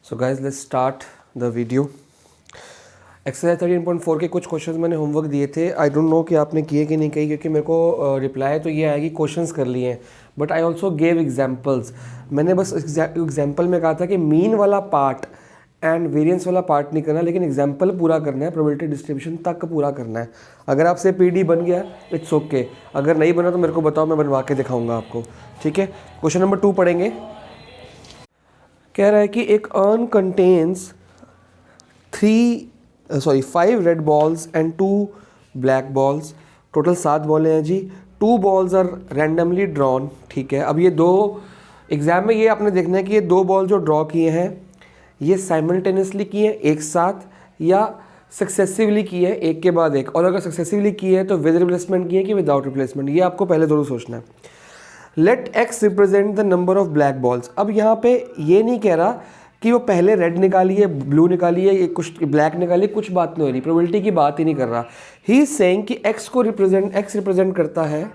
So guys let's start the video. Exercise 13.4 के कुछ questions मैंने होमवर्क दिए थे। आई डोंट नो कि आपने किए कि नहीं किए, क्योंकि मेरे को रिप्लाई तो ये आया कि क्वेश्चंस कर लिए हैं, but I also gave examples. मैंने बस एग्जाम्पल में कहा था कि मीन वाला पार्ट एंड वेरिएंस वाला पार्ट नहीं करना, लेकिन एग्जाम्पल पूरा करना है, प्रोबेबिलिटी डिस्ट्रीब्यूशन तक पूरा करना है। अगर आपसे पीडी बन गया इट्स ओके, अगर नहीं बना तो मेरे को बताओ, मैं बनवा के दिखाऊंगा आपको। ठीक है, क्वेश्चन नंबर 2 पढ़ेंगे। कह रहा है कि एक earn contains 5 red balls and 2 black balls. Total 7 बॉलें हैं जी। 2 बॉल्स आर रैंडमली ड्रॉन। ठीक है, अब ये दो एग्जाम में ये आपने देखना है कि ये 2 बॉल जो ड्रॉ किए हैं ये साइमल्टेनियसली किए हैं एक साथ, या सक्सेसिवली किए हैं एक के बाद एक। और अगर सक्सेसिवली किए हैं तो विद रिप्लेसमेंट किए कि विदाउट रिप्लेसमेंट, ये आपको पहले जरूर सोचना है। Let X represent the number of black balls. अब यहाँ पे ये नहीं कह रहा कि वो पहले रेड निकालिए, ब्लू निकालिए, कुछ ब्लैक निकालिए, कुछ बात नहीं हो रही, प्रोबेबिलिटी की बात ही नहीं कर रहा। ही इज सेइंग कि एक्स रिप्रेजेंट करता है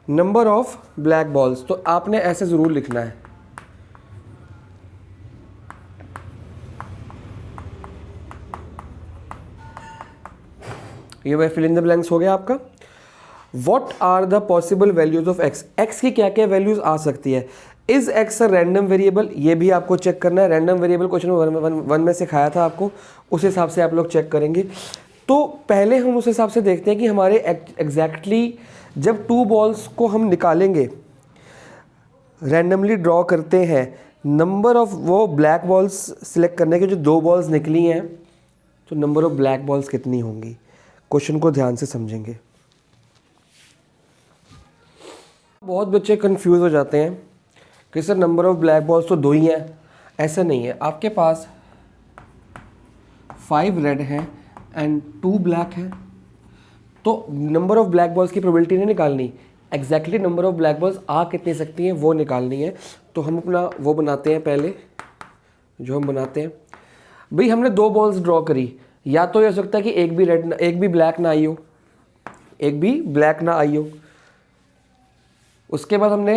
नंबर ऑफ ब्लैक बॉल्स। तो आपने ऐसे जरूर लिखना है, ये वह फिल इन द ब्लैंक्स हो गया आपका। What are the possible values of x? x की क्या क्या वैल्यूज आ सकती है। Is x a random variable, ये भी आपको चेक करना है। रैंडम वेरिएबल क्वेश्चन वन में सिखाया था आपको, उस हिसाब से आप लोग चेक करेंगे। तो पहले हम उस हिसाब से देखते हैं कि हमारे एग्जैक्टली जब 2 बॉल्स को हम निकालेंगे, रैंडमली ड्रॉ करते हैं, नंबर ऑफ वो ब्लैक बॉल्स सिलेक्ट करने के जो 2 बॉल्स निकली हैं, तो नंबर ऑफ ब्लैक बॉल्स कितनी होंगी। क्वेश्चन को ध्यान से समझेंगे। बहुत बच्चे कंफ्यूज हो जाते हैं कि sir number of black balls तो 2 ही हैं। ऐसा नहीं है, आपके पास 5 रेड है एंड 2 ब्लैक है, तो नंबर ऑफ ब्लैक बॉल्स की प्रोबेबिलिटी नहीं निकालनी, exactly number of black balls आ कितनी सकती हैं वो निकालनी है। तो हम अपना वो बनाते हैं पहले, जो हम बनाते हैं भाई, हमने 2 बॉल्स ड्रॉ करी, या तो ये हो सकता है कि एक भी ब्लैक ना आई हो, एक भी ब्लैक ना आई हो। उसके बाद हमने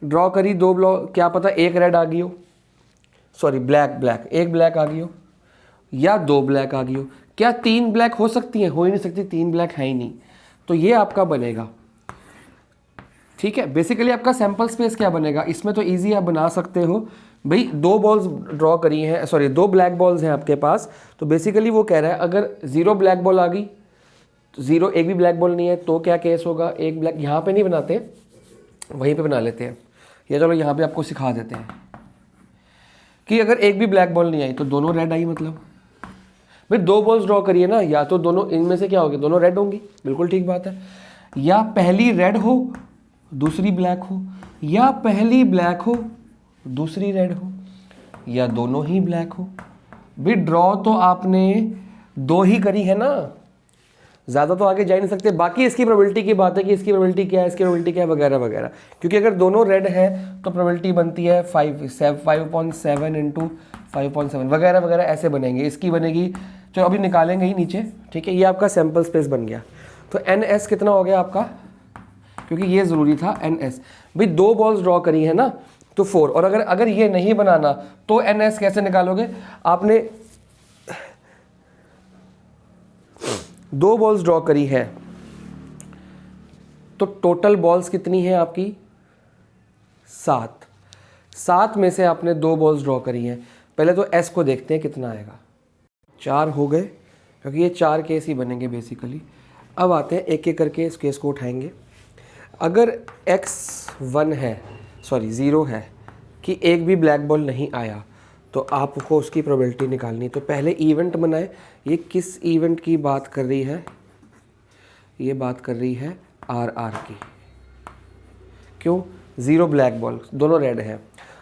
ड्रॉ करी 2 ब्लॉक, क्या पता एक रेड आ गई हो, सॉरी ब्लैक एक ब्लैक आ गई हो, या 2 ब्लैक आ गई हो। क्या 3 ब्लैक हो सकती हैं? हो ही नहीं सकती, 3 ब्लैक है ही नहीं। तो ये आपका बनेगा। ठीक है, बेसिकली आपका सैंपल स्पेस क्या बनेगा, इसमें तो इजी आप बना सकते हो भाई। 2 बॉल्स ड्रॉ करी हैं, सॉरी 2 ब्लैक बॉल्स हैं आपके पास, तो बेसिकली वो कह रहा है अगर 0 ब्लैक बॉल आ गई तो 0 एक भी ब्लैक बॉल नहीं है तो क्या केस होगा। एक ब्लैक यहाँ पे नहीं बनाते, वहीं पे बना लेते हैं, या चलो यहाँ पे आपको सिखा देते हैं कि अगर एक भी ब्लैक बॉल नहीं आई तो दोनों रेड आई। मतलब भाई 2 बॉल्स ड्रॉ करिए ना, या तो दोनों इनमें से क्या होगी, दोनों रेड होंगी, बिल्कुल ठीक बात है। या पहली रेड हो दूसरी ब्लैक हो, या पहली ब्लैक हो दूसरी रेड हो, या दोनों ही ब्लैक हो। भाई ड्रॉ तो आपने 2 ही करी है ना, ज़्यादा तो आगे जा नहीं सकते। बाकी इसकी प्रोबेबिलिटी की बात है कि इसकी प्रोबेबिलिटी क्या है, इसकी प्रोबेबिलिटी क्या है, वगैरह वगैरह। क्योंकि अगर दोनों रेड है तो प्रोबेबिलिटी बनती है 5.7 इंटू 5.7 वगैरह वगैरह, ऐसे बनेंगे। इसकी बनेगी, चलो अभी निकालेंगे ही नीचे। ठीक है, ये आपका सैम्पल स्पेस बन गया। तो NS कितना हो गया आपका, क्योंकि ये ज़रूरी था NS। भाई 2 बॉल्स ड्रॉ करी है ना, तो 4। और अगर ये नहीं बनाना तो NS कैसे निकालोगे। आपने 2 बॉल्स ड्रॉ करी है, तो टोटल बॉल्स कितनी है आपकी 7 में से आपने 2 बॉल्स ड्रॉ करी हैं। पहले तो S को देखते हैं कितना आएगा। 4 हो गए, क्योंकि ये 4 केस ही बनेंगे बेसिकली। अब आते हैं एक एक करके इस केस को उठाएंगे। अगर x1 है, सॉरी 0 है कि एक भी ब्लैक बॉल नहीं आया, तो आपको उसकी प्रोबेबिलिटी निकालनी। तो पहले इवेंट बनाए, ये किस इवेंट की बात कर रही है, ये बात कर रही है RR की। क्यों, 0 ब्लैक बॉल, दोनों रेड है।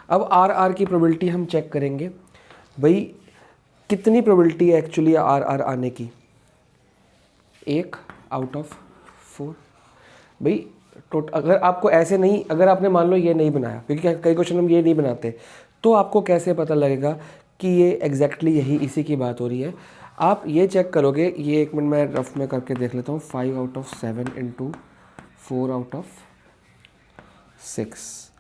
अब RR की प्रोबेबिलिटी हम चेक करेंगे भाई, कितनी प्रोबेबिलिटी है एक्चुअली RR आने की, 1 आउट ऑफ 4। भाई अगर आपको ऐसे नहीं, अगर आपने मान लो ये नहीं बनाया, क्योंकि कई क्वेश्चन हम ये नहीं बनाते, तो आपको कैसे पता लगेगा कि ये एग्जैक्टली यही इसी की बात हो रही है। आप ये चेक करोगे, ये एक मिनट मैं रफ में करके देख लेता हूँ। 5 out of 7 into 4 out of 6,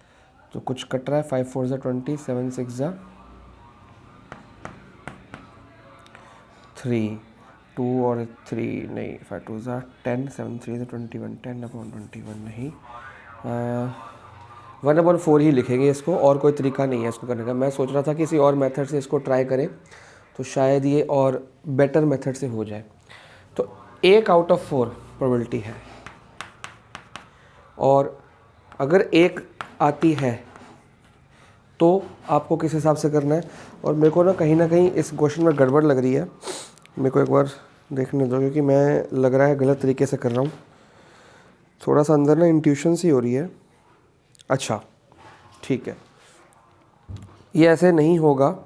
तो कुछ कट रहा है, 5 4 ज़ा 20, 7 6 ज़ा 3, 2 और 3 नहीं, 5 2 ज़ा 10, 7 3 ज़ा 21, 10/21 नहीं, 1/4 ही लिखेंगे इसको, और कोई तरीका नहीं है इसको करने का। मैं सोच रहा था किसी और मेथड से इसको ट्राई करें तो शायद ये और बेटर मेथड से हो जाए। तो 1 आउट ऑफ 4 प्रोबेबिलिटी है, और अगर 1 आती है तो आपको किस हिसाब से करना है। और मेरे को ना कहीं इस क्वेश्चन में गड़बड़ लग रही है, मेरे को एक बार देखने दो, क्योंकि मैं लग रहा है गलत तरीके से कर रहा हूँ। थोड़ा सा अंदर ना इंट्यूशन सी हो रही है। अच्छा ठीक है, ये ऐसे नहीं होगा।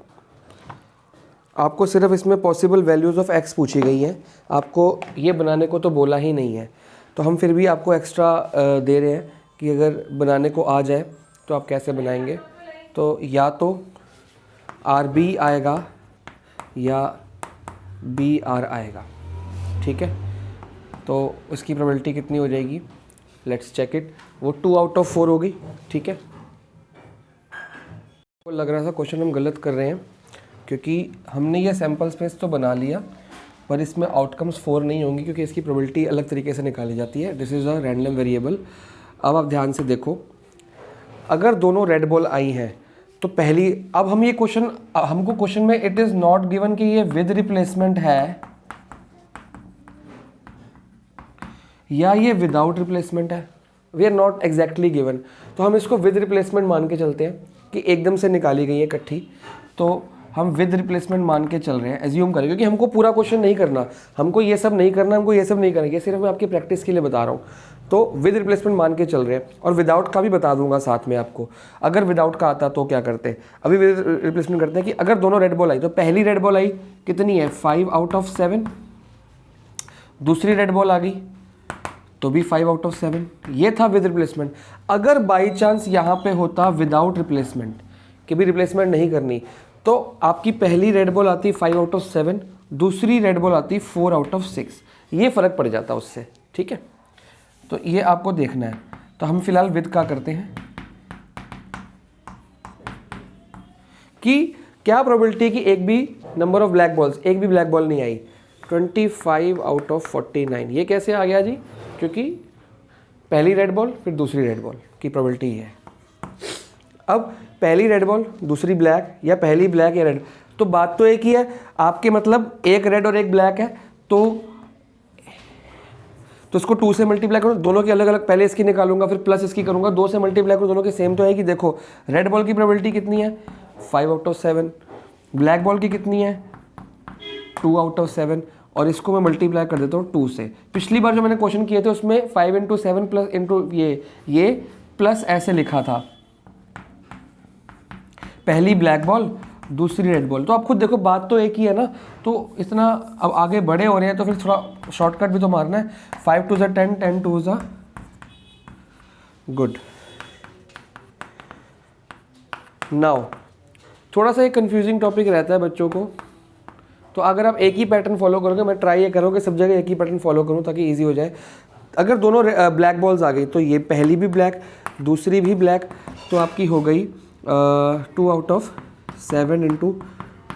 आपको सिर्फ इसमें पॉसिबल वैल्यूज़ ऑफ x पूछी गई हैं, आपको ये बनाने को तो बोला ही नहीं है। तो हम फिर भी आपको एक्स्ट्रा दे रहे हैं कि अगर बनाने को आ जाए तो आप कैसे बनाएंगे। तो या तो RB आएगा या BR आएगा, ठीक है। तो उसकी प्रोबेबिलिटी कितनी हो जाएगी, लेट्स चेक इट। वो 2 आउट ऑफ 4 होगी, ठीक है। को लग रहा था क्वेश्चन हम गलत कर रहे हैं, क्योंकि हमने ये सैम्पल स्पेस तो बना लिया पर इसमें आउटकम्स 4 नहीं होंगी, क्योंकि इसकी प्रोबेबिलिटी अलग तरीके से निकाली जाती है। This is a random variable. अब आप ध्यान से देखो, अगर दोनों रेड बॉल आई हैं तो पहली, अब हम ये क्वेश्चन, हमको क्वेश्चन में इट इज़ नॉट गिवन कि ये विद रिप्लेसमेंट है या ये विदाउट रिप्लेसमेंट है, we are not exactly given. तो हम इसको विद रिप्लेसमेंट मान के चलते हैं कि एकदम से निकाली गई है इकट्ठी, तो हम विद रिप्लेसमेंट मान के चल रहे हैं, एज्यूम करें, क्योंकि हमको पूरा क्वेश्चन नहीं करना, हमको ये सब नहीं करना, हमको ये सब नहीं करना, ये सिर्फ मैं आपकी प्रैक्टिस के लिए बता रहा हूँ। तो विद रिप्लेसमेंट मान के चल रहे हैं, और विदाउट का भी बता दूंगा साथ में आपको। अगर विदाउट का आता तो क्या करते हैं, अभी विद रिप्लेसमेंट करते हैं कि अगर दोनों रेड बॉल आई तो पहली रेड बॉल आई कितनी है, 5 आउट ऑफ 7, दूसरी रेड बॉल आ गई तो भी 5 आउट ऑफ 7, ये था विद रिप्लेसमेंट। अगर बाई चांस यहाँ पे होता विदाउट रिप्लेसमेंट, कि भी रिप्लेसमेंट नहीं करनी, तो आपकी पहली रेड बॉल आती 5 आउट ऑफ 7, दूसरी रेड बॉल आती 4 आउट ऑफ 6, ये फ़र्क पड़ जाता उससे, ठीक है। तो ये आपको देखना है। तो हम फिलहाल विद का करते हैं कि क्या प्रोबेबिलिटी कि एक भी नंबर ऑफ ब्लैक बॉल्स, एक भी ब्लैक बॉल नहीं आई, 25 आउट ऑफ 49। ये कैसे आ गया जी, क्योंकि पहली रेड बॉल फिर दूसरी रेड बॉल की प्रोबेबिलिटी है। अब पहली रेड बॉल दूसरी ब्लैक, या पहली ब्लैक या रेड, तो बात तो एक ही है आपके, मतलब एक रेड और एक ब्लैक है, तो इसको 2 से मल्टीप्लाई करो, दोनों की अलग अलग, पहले इसकी निकालूंगा फिर प्लस इसकी करूंगा, 2 से मल्टीप्लाई करो, दोनों के सेम तो आएगी। देखो रेड बॉल की प्रोबेबिलिटी कितनी है, 5 आउट ऑफ 7, ब्लैक बॉल की कितनी है, 2 आउट ऑफ 7, और इसको मैं मल्टीप्लाई कर देता हूँ 2 से। पिछली बार जो मैंने क्वेश्चन किए थे उसमें 5 × 7 प्लस इंटू ये प्लस ऐसे लिखा था, पहली ब्लैक बॉल दूसरी रेड बॉल। तो आप खुद देखो बात तो एक ही है ना, तो इतना अब आगे बड़े हो रहे हैं तो फिर थोड़ा शॉर्टकट भी तो मारना है। 5 2 10, 10 2 गुड। नाउ थोड़ा सा एक कंफ्यूजिंग टॉपिक रहता है बच्चों को, तो अगर आप एक ही पैटर्न फॉलो करोगे, मैं ट्राई ये करूँगा सब जगह एक ही पैटर्न फॉलो करूँ ताकि ईजी हो जाए। अगर दोनों ब्लैक बॉल्स आ गई तो ये पहली भी ब्लैक दूसरी भी ब्लैक, तो आपकी हो गई 2 out of 7 into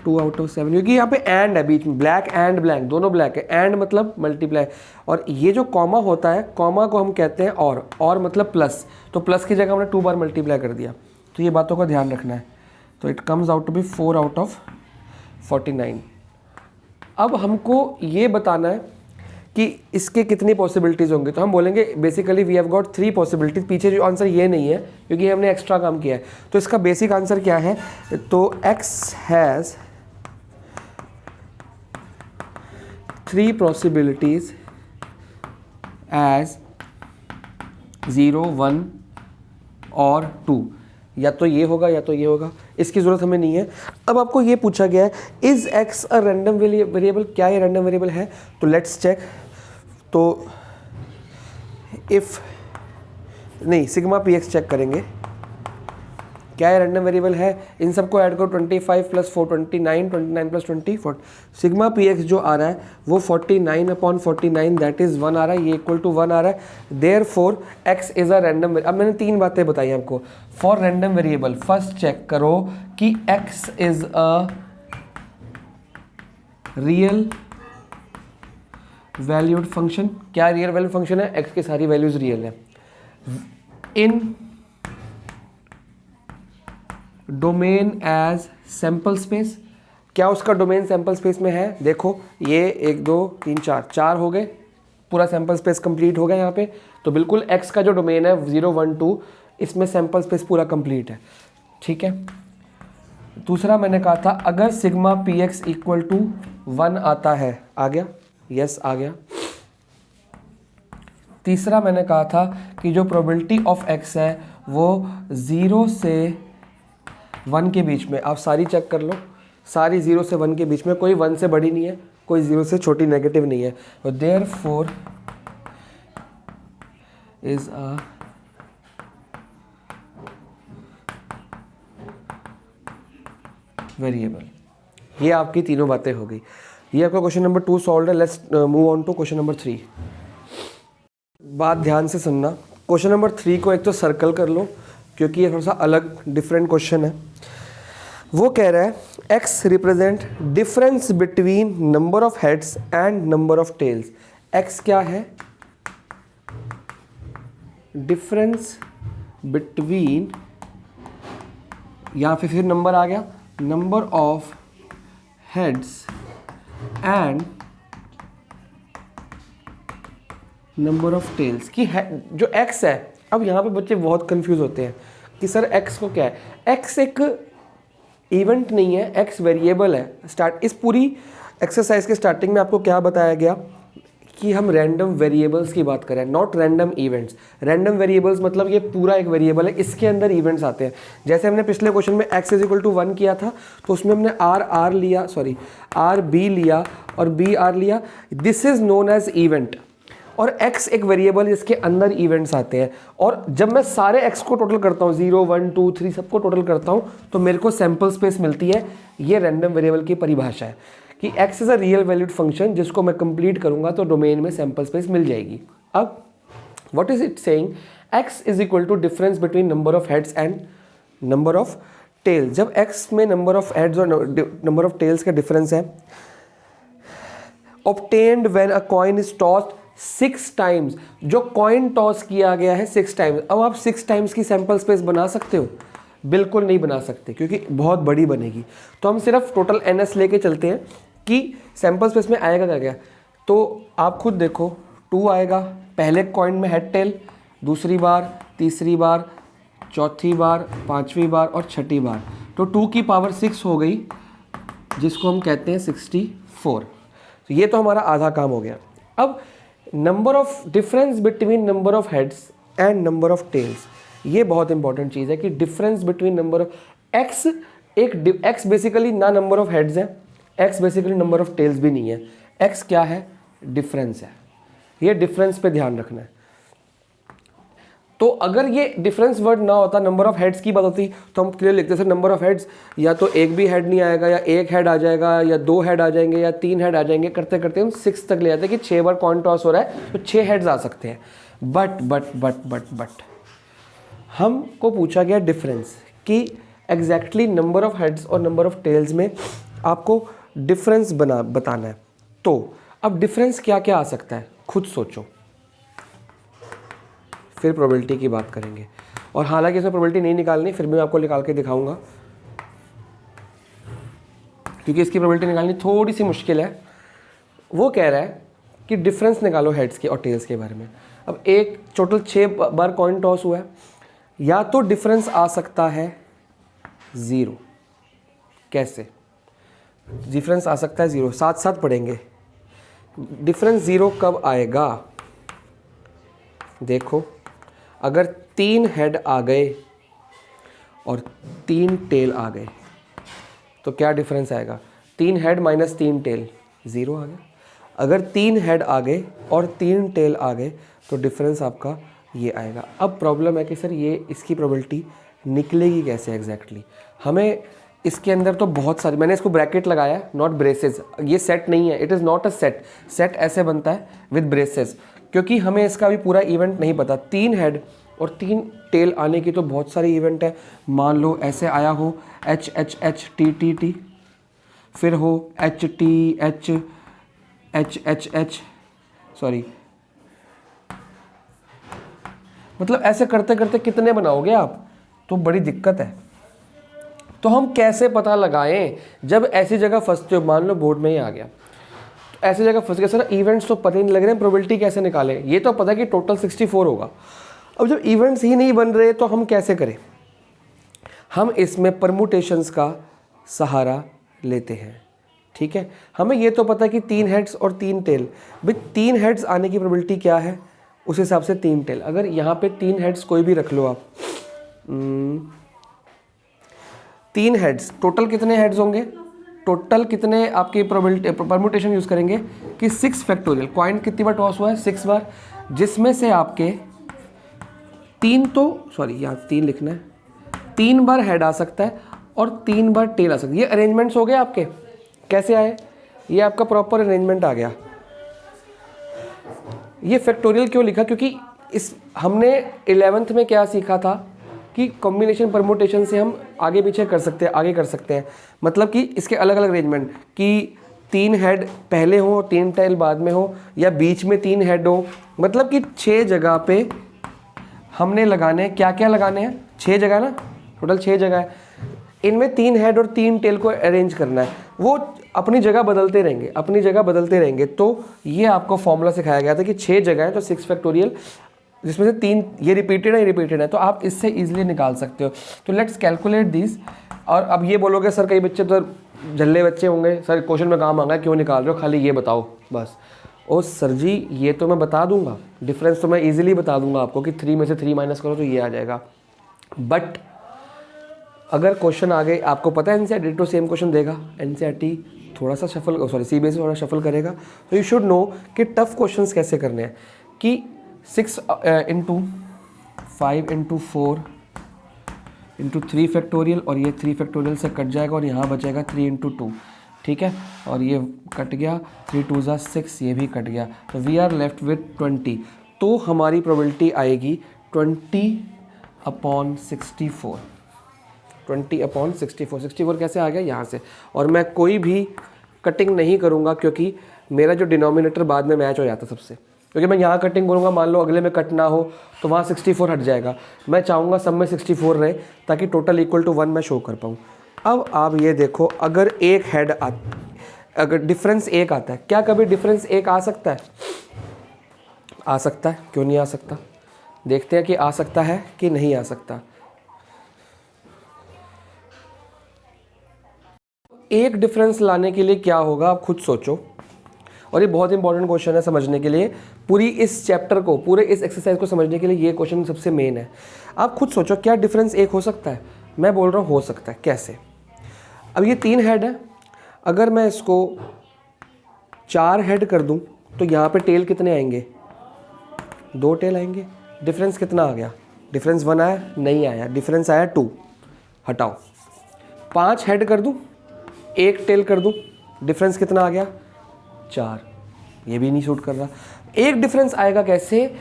2 out of 7, क्योंकि यहाँ पे एंड है बीच में, ब्लैक एंड ब्लैक दोनों ब्लैक है, एंड मतलब मल्टीप्लाई, और ये जो कॉमा होता है, कॉमा को हम कहते हैं और मतलब प्लस, तो प्लस की जगह हमने 2 बार मल्टीप्लाई कर दिया। तो ये बातों का ध्यान रखना है। तो it comes out to be 4 out of 49। अब हमको ये बताना है कि इसके कितनी पॉसिबिलिटीज़ होंगी, तो हम बोलेंगे basically we have got 3 possibilities. पीछे जो आंसर ये नहीं है क्योंकि हमने एक्स्ट्रा काम किया है, तो इसका बेसिक आंसर क्या है, तो x हैज़ 3 पॉसिबिलिटीज़ एज 0 1 और 2, या तो ये होगा या तो ये होगा, इसकी ज़रूरत हमें नहीं है। अब आपको ये पूछा गया है is x a random variable, क्या ये रैंडम वेरिएबल है, तो लेट्स चेक। तो इफ़ नहीं, सिग्मा px चेक करेंगे, क्या है, रैंडम वेरिएबल है। इन सबको ऐड करो, 25 plus 4 29, 29 plus 20 40। Sigma P x जो आ रहा है वो 49/49 दैट इज़ 1 आ रहा है, ये इक्वल टू 1 आ रहा है। Therefore X is a random. अब मैंने 3 बातें बताई आपको for random variable. First check करो कि X is a real valued function. क्या रियल वैल्यूड फंक्शन है, एक्स की सारी वैल्यूज रियल है। In domain as sample space, क्या उसका डोमेन सैंपल स्पेस में है। देखो ये 1 2 3 4 हो गए, पूरा सैंपल स्पेस कंप्लीट हो गया यहाँ पे। तो बिल्कुल x का जो डोमेन है 0 1 2, इसमें सैंपल स्पेस पूरा कंप्लीट है, ठीक है। दूसरा मैंने कहा था अगर sigma P X equal to 1 आता है, आ गया, यस आ गया। तीसरा मैंने कहा था कि जो प्रोबेबिलिटी ऑफ x है वो 0 से 1 के बीच में, आप सारी चेक कर लो, सारी 0 से 1 के बीच में, कोई 1 से बड़ी नहीं है, कोई 0 से छोटी नेगेटिव नहीं है। तो देयरफॉर इज अ वेरिएबल। ये आपकी तीनों बातें हो गई। ये आपका क्वेश्चन नंबर 2 सॉल्व है। Let's move on to question number 3। बात ध्यान से सुनना। क्वेश्चन नंबर 3 को एक तो सर्कल कर लो क्योंकि ये थोड़ा सा अलग डिफरेंट क्वेश्चन है। वो कह रहा है x represent difference between number of heads and number of tails. x क्या है, डिफरेंस बिटवीन, यहाँ पे फिर नंबर आ गया, number of heads and number of tails की जो x है। अब यहाँ पे बच्चे बहुत कंफ्यूज होते हैं कि सर x को क्या है। x एक इवेंट नहीं है, x वेरिएबल है। इस पूरी एक्सरसाइज के स्टार्टिंग में आपको क्या बताया गया कि हम रैंडम वेरिएबल्स की बात करें, not random events. Random variables मतलब ये पूरा एक वेरिएबल है, इसके अंदर इवेंट्स आते हैं। जैसे हमने पिछले क्वेश्चन में x इज इक्वल टू 1 किया था, तो उसमें हमने आर लिया, सॉरी आर बी लिया और बी आर लिया। This is known as event. और x एक वेरिएबल जिसके अंदर इवेंट्स आते हैं। और जब मैं सारे x को टोटल करता हूँ, 0 1 2 3 सबको टोटल करता हूँ, तो मेरे को सैंपल स्पेस मिलती है। ये रैंडम वेरिएबल की परिभाषा है कि x is a real valued function, जिसको मैं कंप्लीट करूंगा तो डोमेन में सैंपल स्पेस मिल जाएगी। अब what is it saying, x is equal to difference between number of heads and number of tails. जब x में नंबर ऑफ हेड्स और नंबर ऑफ टेल्स का डिफरेंस है, obtained when a coin is tossed 6 times, जो coin toss किया गया है 6 times. अब आप 6 टाइम्स की सैंपल स्पेस बना सकते हो? बिल्कुल नहीं बना सकते, क्योंकि बहुत बड़ी बनेगी। तो हम सिर्फ टोटल NS लेके चलते हैं कि सैंपल स्पेस में आएगा क्या क्या। तो आप खुद देखो, 2 आएगा पहले कॉइन में हेड टेल, दूसरी बार, तीसरी बार, चौथी बार, पांचवी बार और छठी बार। तो 2 की पावर 6 हो गई, जिसको हम कहते हैं 64। तो ये तो हमारा आधा काम हो गया। अब number of difference between number of heads and number of tails, ये बहुत इंपॉर्टेंट चीज़ है कि difference between number of X, X basically ना नंबर ऑफ हेड्स है, X basically number of tails भी नहीं है। एक्स क्या है, डिफरेंस है। ये डिफरेंस पे ध्यान रखना है। तो अगर ये डिफरेंस वर्ड ना होता, नंबर ऑफ हेड्स की बात होती, तो हम क्लियर लिखते सर नंबर ऑफ हेड्स, या तो एक भी हेड नहीं आएगा, या एक हेड आ जाएगा, या 2 हेड आ जाएंगे, या 3 हेड आ जाएंगे। करते करते हम 6 तक ले जाते हैं कि 6 बार कॉइन टॉस हो रहा है तो 6 हेड्स आ सकते हैं। बट हमको पूछा गया डिफरेंस कि एग्जैक्टली नंबर ऑफ हेड्स और नंबर ऑफ टेल्स में आपको डिफरेंस बताना है। तो अब डिफरेंस क्या क्या आ सकता है, खुद सोचो, फिर प्रोबेबिलिटी की बात करेंगे। और हालांकि इसमें प्रोबेबिलिटी नहीं निकालनी, फिर भी मैं आपको निकाल के दिखाऊंगा, क्योंकि इसकी प्रोबेबिलिटी निकालनी थोड़ी सी मुश्किल है। वो कह रहा है कि डिफरेंस निकालो हेड्स के और टेल्स के बारे में। अब एक टोटल 6 बार कॉइन टॉस हुआ है, या तो डिफरेंस आ सकता है 0। कैसे डिफरेंस आ सकता है 0? साथ साथ पढ़ेंगे। डिफरेंस 0 कब आएगा? देखो, अगर 3 हेड आ गए और 3 टेल आ गए तो क्या डिफरेंस आएगा? 3 हेड माइनस 3 टेल, 0 आ गया। अगर 3 हेड आ गए और 3 टेल आ गए तो डिफरेंस आपका ये आएगा। अब प्रॉब्लम है कि सर ये इसकी प्रोबेबिलिटी निकलेगी कैसे एग्जैक्टली हमें इसके अंदर तो बहुत सारी, मैंने इसको ब्रैकेट लगाया, नॉट ब्रेसेस, ये सेट नहीं है, it is not a set, set ऐसे बनता है विद ब्रेसेस, क्योंकि हमें इसका भी पूरा इवेंट नहीं पता। 3 हेड और 3 टेल आने की तो बहुत सारी इवेंट है। मान लो ऐसे आया हो H H H T T T, फिर हो H T H H H H, sorry, मतलब ऐसे करते करते कितने बनाओगे आप, तो बड़ी दिक्कत है। तो हम कैसे पता लगाएं जब ऐसी जगह फंसते हो, मान लो बोर्ड में ही आ गया, तो ऐसी जगह फंस गया, सर इवेंट्स तो पता ही नहीं लग रहे हैं, प्रोबेबिलिटी कैसे निकालें, ये तो पता है कि टोटल 64 होगा। अब जब इवेंट्स ही नहीं बन रहे तो हम कैसे करें, हम इसमें परमुटेशंस का सहारा लेते हैं। ठीक है, हमें ये तो पता है कि 3 हेड्स और 3 टेल, भाई 3 हेड्स आने की प्रोबेबिलिटी क्या है, उस हिसाब से 3 टेल। अगर यहाँ पे 3 हेड्स कोई भी रख लो आप, 3 हेड्स, टोटल कितने हेड्स होंगे, टोटल कितने आपकी प्रोबेबिलिटी परमुटेशन यूज़ करेंगे कि 6 फैक्टोरियल, कॉइन कितनी बार टॉस हुआ है, 6 बार, जिसमें से आपके 3 तो, सॉरी यहाँ 3 लिखना है, 3 बार हेड आ सकता है और 3 बार टेल आ सकता है। ये अरेंजमेंट्स हो गए आपके, कैसे आए, ये आपका प्रॉपर अरेंजमेंट आ गया। ये फैक्टोरियल क्यों लिखा, क्योंकि इस हमने 11th में क्या सीखा था कि कॉम्बिनेशन परमुटेशन से हम आगे पीछे कर सकते हैं, आगे कर सकते हैं, मतलब कि इसके अलग अलग अरेंजमेंट, कि 3 हेड पहले हो, 3 टेल बाद में हो, या बीच में 3 हेड हो, मतलब कि 6 जगह पे हमने लगाने हैं। क्या क्या लगाने हैं, 6 जगह ना, टोटल 6 जगह है, इनमें 3 हेड और 3 टेल को अरेंज करना है। वो अपनी जगह बदलते रहेंगे, अपनी जगह बदलते रहेंगे। तो ये आपको फॉर्मूला सिखाया गया था कि 6 जगह है तो 6 फैक्टोरियल, जिसमें से 3 ये रिपीटेड है, रिपीटेड है, तो आप इससे इजीली निकाल सकते हो। तो लेट्स कैलकुलेट दिस। और अब ये बोलोगे सर कई बच्चे तो झल्ले बच्चे होंगे, सर क्वेश्चन में काम आएगा, क्यों निकाल रहे हो, खाली ये बताओ बस। ओ सर जी ये तो मैं बता दूंगा, डिफरेंस तो मैं इजीली बता दूंगा आपको कि 3 में से 3 माइनस करो तो ये आ जाएगा। बट अगर क्वेश्चन आ गए, आपको पता है एनसीईआरटी तो सेम क्वेश्चन देगा, एनसीईआरटी थोड़ा सा शफल, सॉरी सीबीएसई थोड़ा शफल करेगा, तो यू शुड नो कि टफ क्वेश्चंस कैसे करने हैं, कि 6 इंटू 5 इंटू 4 इंटू 3 फैक्टोरियल, और ये 3 फैक्टोरियल से कट जाएगा और यहाँ बचेगा 3 इंटू 2, ठीक है, और ये कट गया, 3 2 ज़ा 6, ये भी कट गया, तो वी आर लेफ्ट विथ 20। तो हमारी प्रोबेबिलिटी आएगी 20/64, 20/64। 64 कैसे आ गया, यहाँ से, और मैं कोई भी कटिंग नहीं करूँगा क्योंकि मेरा जो डिनोमिनेटर बाद में मैच हो जाता सबसे, क्योंकि मैं यहाँ कटिंग करूँगा, मान लो अगले में कट ना हो तो वहाँ 64 हट जाएगा। मैं चाहूँगा सब में 64 रहे ताकि टोटल इक्वल टू 1 मैं शो कर पाऊँ। अब आप ये देखो, अगर एक हेड अगर डिफरेंस 1 आता है, क्या कभी डिफरेंस 1 आ सकता है, आ सकता है, क्यों नहीं आ सकता, देखते हैं कि आ सकता है कि नहीं आ सकता। एक डिफरेंस लाने के लिए क्या होगा, आप खुद सोचो, और ये बहुत इंपॉर्टेंट क्वेश्चन है समझने के लिए, पूरी इस चैप्टर को, पूरे इस एक्सरसाइज को समझने के लिए ये क्वेश्चन सबसे मेन है। आप खुद सोचो, क्या डिफरेंस 1 हो सकता है, मैं बोल रहा हूँ हो सकता है, कैसे। अब ये 3 हेड है, अगर मैं इसको 4 हेड कर दूँ तो यहाँ पे टेल कितने आएंगे, 2 टेल आएंगे, डिफरेंस कितना आ गया, डिफरेंस 1 आया, नहीं आया, डिफरेंस आया 2, हटाओ। 5 हेड कर दूँ, 1 टेल कर दूँ, डिफरेंस कितना आ गया, 4, ये भी नहीं सूट कर रहा। एक डिफरेंस आएगा कैसे,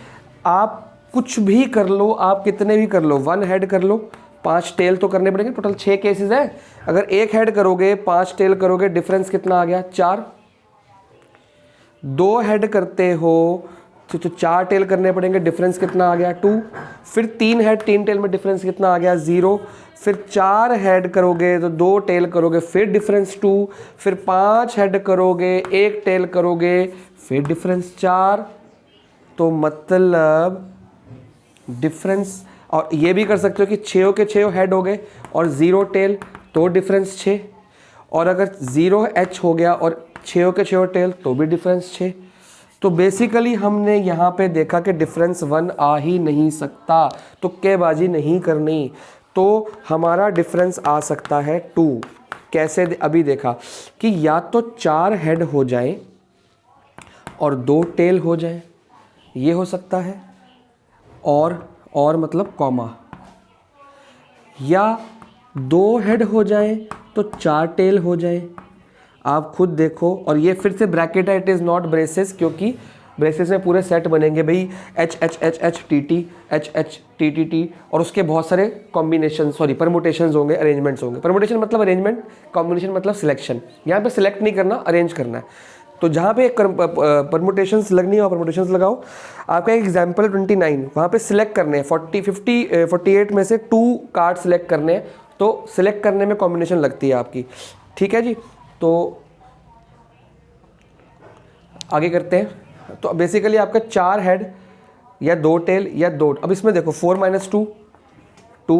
आप कुछ भी कर लो, आप कितने भी कर लो, 1 हेड कर लो, 5 टेल तो करने पड़ेंगे, टोटल 6 केसेस है। अगर 1 हेड करोगे, 5 टेल करोगे, डिफरेंस कितना आ गया, 4। 2 हेड करते हो तो 4 टेल करने पड़ेंगे, डिफरेंस कितना आ गया, 2। फिर 3 हेड 3 टेल में डिफरेंस कितना आ गया, 0। फिर 4 हेड करोगे तो 2 टेल करोगे, फिर डिफरेंस 2। फिर 5 हेड करोगे, 1 टेल करोगे, फिर डिफरेंस 4। तो मतलब डिफरेंस, और ये भी कर सकते हो कि 6 के 6 हेड हो गए और 0 टेल, तो डिफरेंस 6। और अगर 0 एच हो गया और 6 के 6 टेल, तो भी डिफरेंस 6। तो बेसिकली हमने यहाँ पे देखा कि डिफरेंस 1 आ ही नहीं सकता, तो तुक्केबाजी नहीं करनी, तो हमारा डिफरेंस आ सकता है 2। कैसे, अभी देखा कि या तो 4 हेड हो जाए और 2 टेल हो जाए, ये हो सकता है, और मतलब कॉमा, या 2 हेड हो जाए तो 4 टेल हो जाए, आप खुद देखो। और ये फिर से ब्रैकेट है, इट इज़ नॉट ब्रेसेस, क्योंकि ब्रेसेस में पूरे सेट बनेंगे भाई, H H H H T T, H H T T T, और उसके बहुत सारे कॉम्बिनेशन, सॉरी परमुटेशंस होंगे, अरेंजमेंट्स होंगे। परमुटेशन मतलब अरेंजमेंट, कॉम्बिनेशन मतलब सिलेक्शन। यहाँ पे सिलेक्ट नहीं करना, अरेंज करना है। तो जहाँ पे परमुटेशंस लगनी हो परमुटेशंस लगाओ। आपका एक एग्जाम्पल 29, वहाँ पे सिलेक्ट करने हैं 48 में से 2 कार्ड सिलेक्ट करने हैं, तो सिलेक्ट करने में कॉम्बिनेशन लगती है आपकी। ठीक है जी, तो आगे करते हैं। तो बेसिकली आपका 4 हेड या 2 टेल या 2, अब इसमें देखो 4 - 2 2,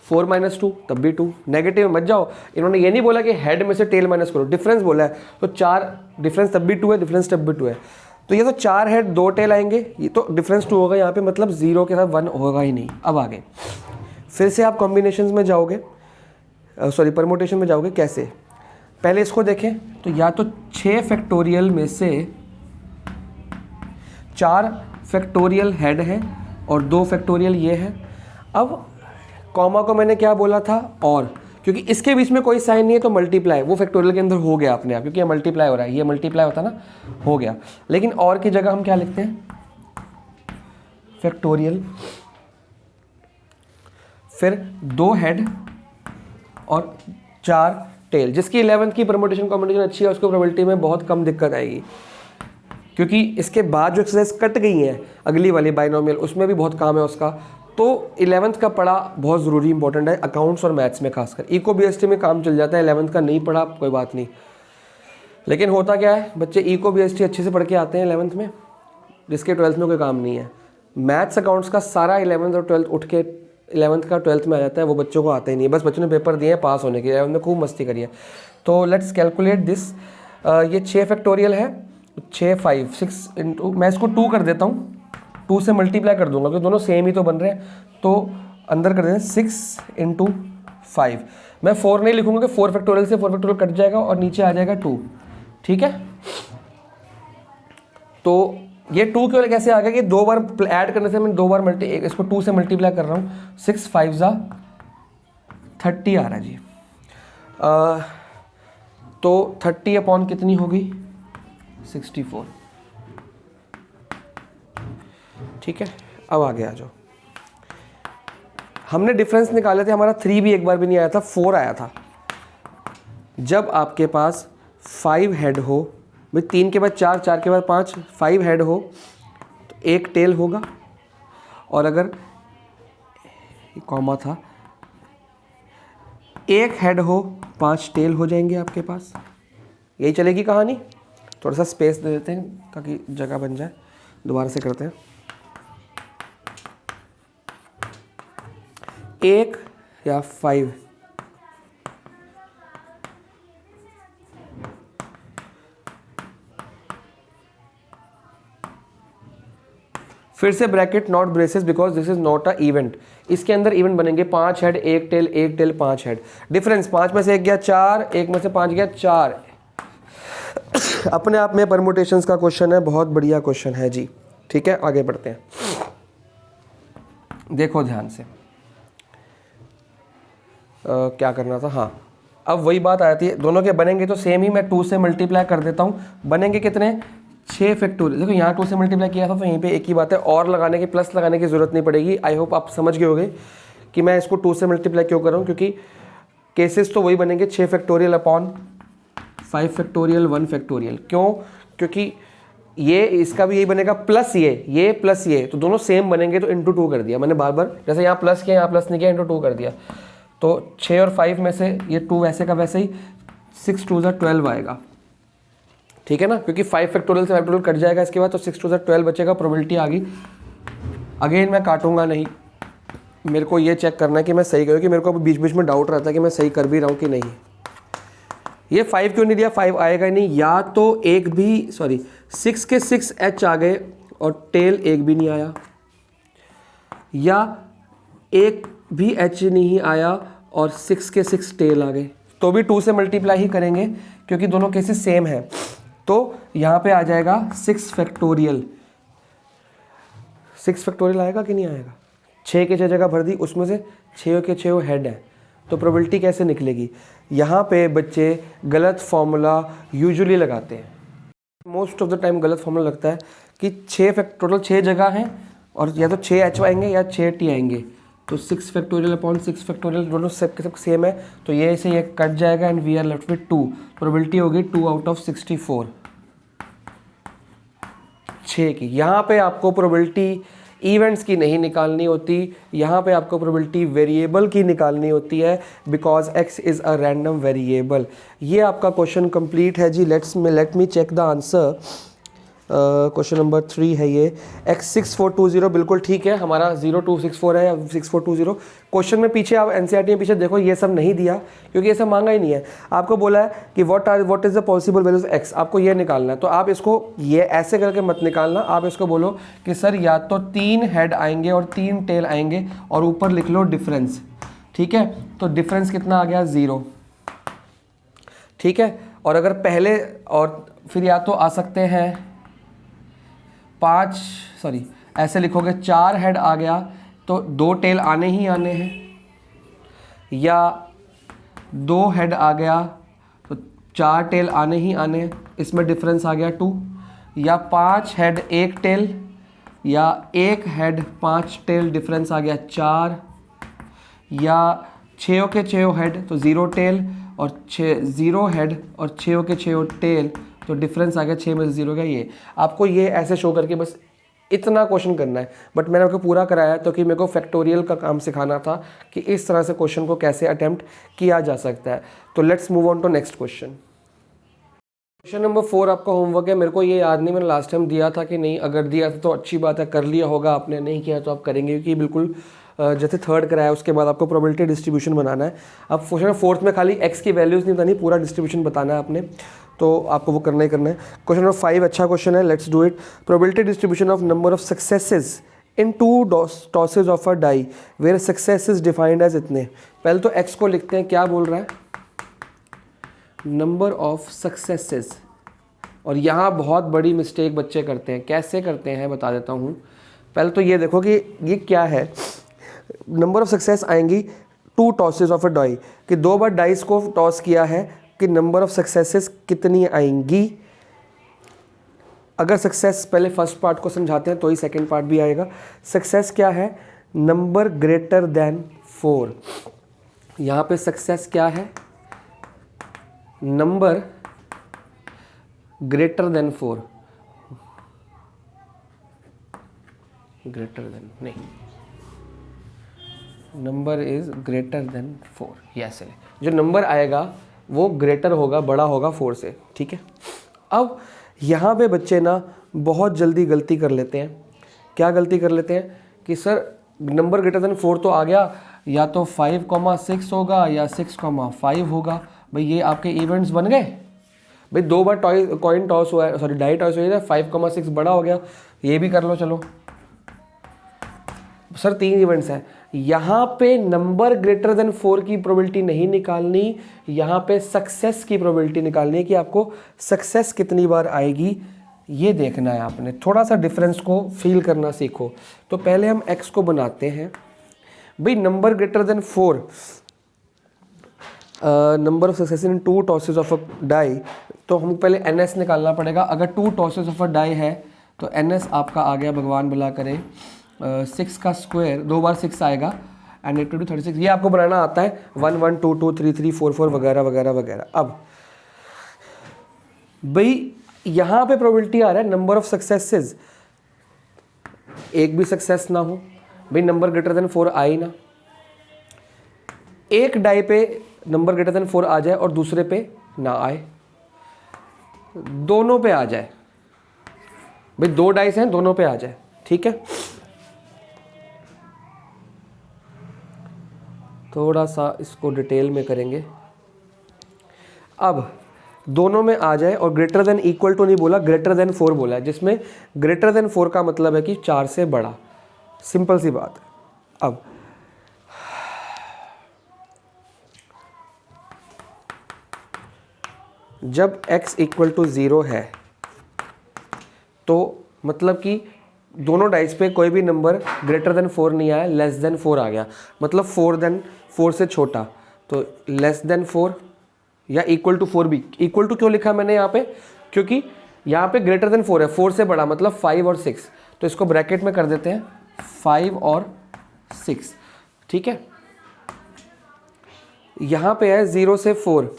4 - 2 तब भी 2, नेगेटिव में मत जाओ। इन्होंने ये नहीं बोला कि हेड में से टेल माइनस करो, डिफरेंस बोला है, तो 4 डिफरेंस तब भी 2 है, डिफरेंस तब भी 2 है। तो ये तो 4 हेड 2 टेल आएंगे, ये तो डिफरेंस 2 होगा यहाँ पे, मतलब 0 के साथ 1 होगा ही नहीं। अब आगे फिर से आप कॉम्बिनेशंस में जाओगे, सॉरी परमुटेशन में जाओगे। कैसे, पहले इसको देखें तो या तो 6 फैक्टोरियल में से 4 फैक्टोरियल हेड है और 2 फैक्टोरियल ये है। अब कॉमा को मैंने क्या बोला था, और क्योंकि इसके बीच में कोई साइन नहीं है तो मल्टीप्लाई, वो फैक्टोरियल के अंदर हो गया अपने आप, क्योंकि ये मल्टीप्लाई हो रहा है, ये मल्टीप्लाई होता ना, हो गया। लेकिन और की जगह हम क्या लिखते हैं, फैक्टोरियल, फिर 2 हेड और 4 टेल। जिसकी 11th की परमुटेशन कॉम्बिनेशन अच्छी है उसको प्रोबेबिलिटी में बहुत कम दिक्कत आएगी, क्योंकि इसके बाद जो एक्सरसाइज कट गई है अगली वाली बाइनोमियल, उसमें भी बहुत काम है उसका। तो 11th का पढ़ा बहुत ज़रूरी इंपॉर्टेंट है, अकाउंट्स और मैथ्स में खासकर। इको बीएसटी में काम चल जाता है, 11th का नहीं पढ़ा कोई बात नहीं। लेकिन होता क्या है, बच्चे इको बीएसटी अच्छे से पढ़ के आते हैं 11th में, जिसके 12th में कोई काम नहीं है। मैथ्स अकाउंट्स का सारा 11th और 12th उठ के 11th का 12th में आ जाता है, वो बच्चों को आता ही नहीं है। बस बच्चों ने पेपर दिए हैं पास होने के, 11th में खूब मस्ती करी है। तो लेट्स कैलकुलेट दिस। ये 6 फैक्टोरियल है, 6 5 6 इंटू, मैं इसको 2 कर देता हूँ, 2 से मल्टीप्लाई कर दूंगा क्योंकि दोनों सेम ही तो बन रहे हैं। तो अंदर कर दें 6 × 5। मैं 4 नहीं लिखूंगा कि 4 फैक्टोरियल से 4 फैक्टोरियल कट जाएगा और नीचे आ जाएगा 2। ठीक है, तो ये 2 केवल कैसे आ गया कि 2 बार ऐड करने से मैं 2 बार इसको 2 से मल्टीप्लाई कर रहा हूँ। 6 5 ज़ा 30 आ रहा है जी। तो 30 अपॉन कितनी होगी, 64। ठीक है, अब आगे आ जाओ। हमने डिफरेंस निकाले थे, हमारा 3 भी एक बार भी नहीं आया था, 4 आया था। जब आपके पास 5 हेड हो, भाई 3 के बाद 4, 4 के बाद 5, 5 हेड हो तो 1 टेल होगा, और अगर कॉमा था 1 हेड हो 5 टेल हो जाएंगे आपके पास। यही चलेगी कहानी। थोड़ा सा स्पेस दे देते हैं ताकि जगह बन जाए, दोबारा से करते हैं। 1 या 5 फिर से bracket not braces because this is not a event. इसके अंदर इवेंट बनेंगे 5 head 1 tail 1 tail 5 head. Difference 5 में से 1 गया 4, 1 में से 5 गया 4। अपने आप में परमुटेशंस का क्वेश्चन है, बहुत बढ़िया क्वेश्चन है जी। ठीक है, आगे बढ़ते हैं, देखो ध्यान से। क्या करना था, हाँ अब वही बात आती है, दोनों के बनेंगे तो सेम ही, मैं 2 से मल्टीप्लाई कर देता हूँ। बनेंगे कितने, 6 फैक्टोरियल। देखो यहाँ 2 से मल्टीप्लाई किया था तो यहीं पे एक ही बात है, और लगाने की, प्लस लगाने की ज़रूरत नहीं पड़ेगी। आई होप आप समझ गए होंगे कि मैं इसको 2 से मल्टीप्लाई क्यों कर रहा हूँ, क्योंकि केसेस तो वही बनेंगे, 6 फैक्टोरियल अपॉन 5 फैक्टोरियल 1 फैक्टोरियल। क्यों, क्योंकि ये इसका भी यही बनेगा, प्लस ये प्लस ये, तो दोनों सेम बनेंगे तो इंटू 2 कर दिया मैंने बार बार। जैसे यहाँ प्लस किया, यहाँ प्लस नहीं किया, इंटू 2 कर दिया। तो 6 और 5 में से ये 2 वैसे का वैसे ही, 6 2 12 आएगा। ठीक है ना, क्योंकि 5 फैक्टोरियल से 5 फैक्टोरियल कट जाएगा इसके बाद, तो 6 2 12 बचेगा, प्रोबेबिलिटी आ गई। अगेन मैं काटूंगा नहीं, मेरे को ये चेक करना है कि मैं सही करूँ, कि मेरे को बीच बीच में डाउट रहता है कि मैं सही कर भी रहा हूँ कि नहीं। ये 5 क्यों नहीं दिया, 5 आएगा ही नहीं, या तो एक भी, सॉरी 6 के 6 एच आ गए और टेल एक भी नहीं आया, या एक भी एच नहीं आया और 6 के 6 टेल आ गए, तो भी 2 से मल्टीप्लाई ही करेंगे क्योंकि दोनों केसेस सेम है। तो यहाँ पे आ जाएगा 6 फैक्टोरियल। 6 फैक्टोरियल आएगा कि नहीं आएगा, 6 के 6 जगह भर दी, उसमें से 6 के 6 हेड है, तो प्रोबेबिलिटी कैसे निकलेगी? यहाँ पे बच्चे गलत फॉर्मूला यूजुअली लगाते हैं, मोस्ट ऑफ द टाइम गलत फॉर्मूला लगता है कि टोटल 6 जगह हैं और या तो 6h आएंगे या 6t आएंगे, तो 6 फैक्टोरियल अपॉन 6 फैक्टोरियल दोनों सब के सब सेम है, तो ये से ये कट जाएगा and we are left with 2। Probability होगी 2 आउट ऑफ 64, 6 की। यहाँ पे आपको प्रोबेबिलिटी इवेंट्स की नहीं निकालनी होती, यहाँ पे आपको प्रोबेबिलिटी वेरिएबल की निकालनी होती है, because x is a random variable. ये आपका क्वेश्चन कंप्लीट है जी। Let me check the answer. Question number 3 है ये। x6420 बिल्कुल ठीक है, हमारा 0264 है या 6420। क्वेश्चन में पीछे आप एनसीईआरटी में पीछे देखो, ये सब नहीं दिया क्योंकि ये सब मांगा ही नहीं है। आपको बोला है कि what is the possible values x, आपको ये निकालना है, तो आप इसको ये ऐसे करके मत निकालना, आप इसको बोलो कि सर या तो 3 हेड आएंगे और 3 टेल आएंगे और ऊपर लिख लो डिफरेंस, ठीक है। तो डिफरेंस कितना आ गया? 0, ठीक है। और अगर पहले और फिर या तो आ सकते हैं ऐसे लिखोगे 4 हेड आ गया तो 2 टेल आने ही आने हैं, या 2 हेड आ गया तो 4 टेल आने ही आने हैं, इसमें डिफरेंस आ गया 2, या 5 हेड 1 टेल, या 1 हेड 5 टेल डिफरेंस आ गया 4, या 6 के 6 हेड तो 0 टेल और 0 हेड और 6 के 6 टेल तो डिफरेंस आ गया 6 में से 0 का। ये आपको ये ऐसे शो करके बस इतना क्वेश्चन करना है, बट मैंने आपको पूरा कराया तो कि मेरे को फैक्टोरियल का काम सिखाना था कि इस तरह से क्वेश्चन को कैसे अटेम्प्ट किया जा सकता है। तो let's move on to next question. Question number 4 आपका होमवर्क है। मेरे को ये याद नहीं मैंने लास्ट टाइम दिया था कि नहीं, अगर दिया था तो अच्छी बात है, कर लिया होगा आपने, नहीं किया तो आप करेंगे, क्योंकि बिल्कुल जैसे 3rd कराया उसके बाद आपको प्रोबेबिलिटी डिस्ट्रीब्यूशन बनाना है। अब क्वेश्चन 4th में खाली x की वैल्यूज़ नहीं बतानी, पूरा डिस्ट्रीब्यूशन बताना है आपने, तो आपको वो करना ही करना है। क्वेश्चन नंबर 5 अच्छा क्वेश्चन है, let's do it. Probability distribution of number of successes in 2 tosses of a die where success is defined as इतने। पहले तो x को लिखते हैं, क्या बोल रहा है? Number of successes. और यहाँ बहुत बड़ी मिस्टेक बच्चे करते हैं। कैसे करते हैं बता देता हूँ। पहले तो ये देखो कि ये क्या है। नंबर ऑफ सक्सेस आएंगी 2 टॉसेज ऑफ अ डाई, कि 2 बार डाइस को टॉस किया है, कि नंबर ऑफ सक्सेसेस कितनी आएंगी। अगर सक्सेस पहले फर्स्ट पार्ट को समझाते हैं तो ही सेकंड पार्ट भी आएगा। सक्सेस क्या है? Number greater than 4। यहाँ पे सक्सेस क्या है? Number greater than 4, greater than नहीं, number is greater than 4। Yes, जो नंबर आएगा वो ग्रेटर होगा, बड़ा होगा 4 से, ठीक है। अब यहाँ पे बच्चे ना बहुत जल्दी गलती कर लेते हैं। क्या गलती कर लेते हैं कि सर नंबर ग्रेटर देन 4 तो आ गया, या तो 5,6 होगा या 6,5 होगा। भाई ये आपके इवेंट्स बन गए। भाई 2 बार कॉइन टॉस हुआ है, सॉरी डाई टॉस हुआ है, 5,6 बड़ा हो गया, ये भी कर लो चलो। सर 3 इवेंट्स हैं, यहाँ पे नंबर ग्रेटर देन 4 की प्रोबेबिलिटी नहीं निकालनी, यहाँ पे सक्सेस की प्रोबेबिलिटी निकालनी है कि आपको सक्सेस कितनी बार आएगी, ये देखना है आपने। थोड़ा सा डिफरेंस को फील करना सीखो। तो पहले हम x को बनाते हैं। भाई number greater than 4, number of success in 2 tosses of a die, तो हमको पहले ns निकालना पड़ेगा। अगर 2 टॉसेज ऑफ अ डाई है तो ns आपका आ गया, भगवान भला करे, 6 का स्क्वायर, 2 बार 6 आएगा, एंड 8 × 2 36। ये आपको बनाना आता है, 1 1 2 2 3 3 4 4 वगैरह वगैरह वगैरह। अब भाई यहाँ पे प्रोबेबिलिटी आ रहा है नंबर ऑफ सक्सेसेस, एक भी सक्सेस ना हो, भाई नंबर ग्रेटर देन 4 आए ना। एक डाई पे नंबर ग्रेटर देन 4 आ जाए और दूसरे पे ना आए, दोनों पे आ जाए। भाई 2 डाइस हैं, दोनों पे आ जाए, ठीक है। थोड़ा सा इसको डिटेल में करेंगे। अब दोनों में आ जाए और ग्रेटर देन इक्वल टू नहीं बोला, ग्रेटर देन 4 बोला है, जिसमें ग्रेटर देन 4 का मतलब है कि 4 से बड़ा। सिंपल सी बात है। अब जब x इक्वल टू 0 है तो मतलब कि दोनों डाइस पे कोई भी नंबर ग्रेटर देन 4 नहीं आया, लेस देन 4 आ गया, मतलब 4 से छोटा। तो लेस देन 4 या इक्वल टू 4 भी, इक्वल टू क्यों लिखा मैंने यहाँ पे, क्योंकि यहाँ पे ग्रेटर देन 4 है, 4 से बड़ा मतलब 5 और 6, तो इसको ब्रैकेट में कर देते हैं 5 और 6, ठीक है। यहाँ पे है 0 से 4,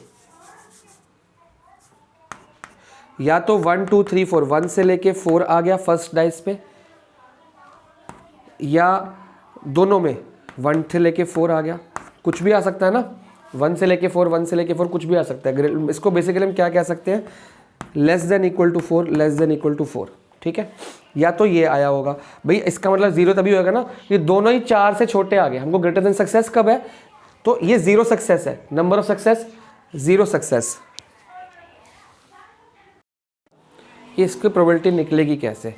या तो 1 2 3 4, 1 से लेके 4 आ गया फर्स्ट डाइस पे, या दोनों में 1 से लेके 4 आ गया, कुछ भी आ सकता है ना, 1 से लेके 4, 1 से लेके 4 कुछ भी आ सकता है। इसको बेसिकली हम क्या कह सकते हैं, less than equal to 4, less than equal to 4, ठीक है। या तो ये आया होगा भाई, इसका मतलब 0 तभी होगा ना, ये दोनों ही 4 से छोटे आ गए, हमको ग्रेटर देन सक्सेस कब है, तो ये 0 सक्सेस है, नंबर ऑफ सक्सेस 0 सक्सेस। ये इसकी प्रोबेबिलिटी निकलेगी कैसे,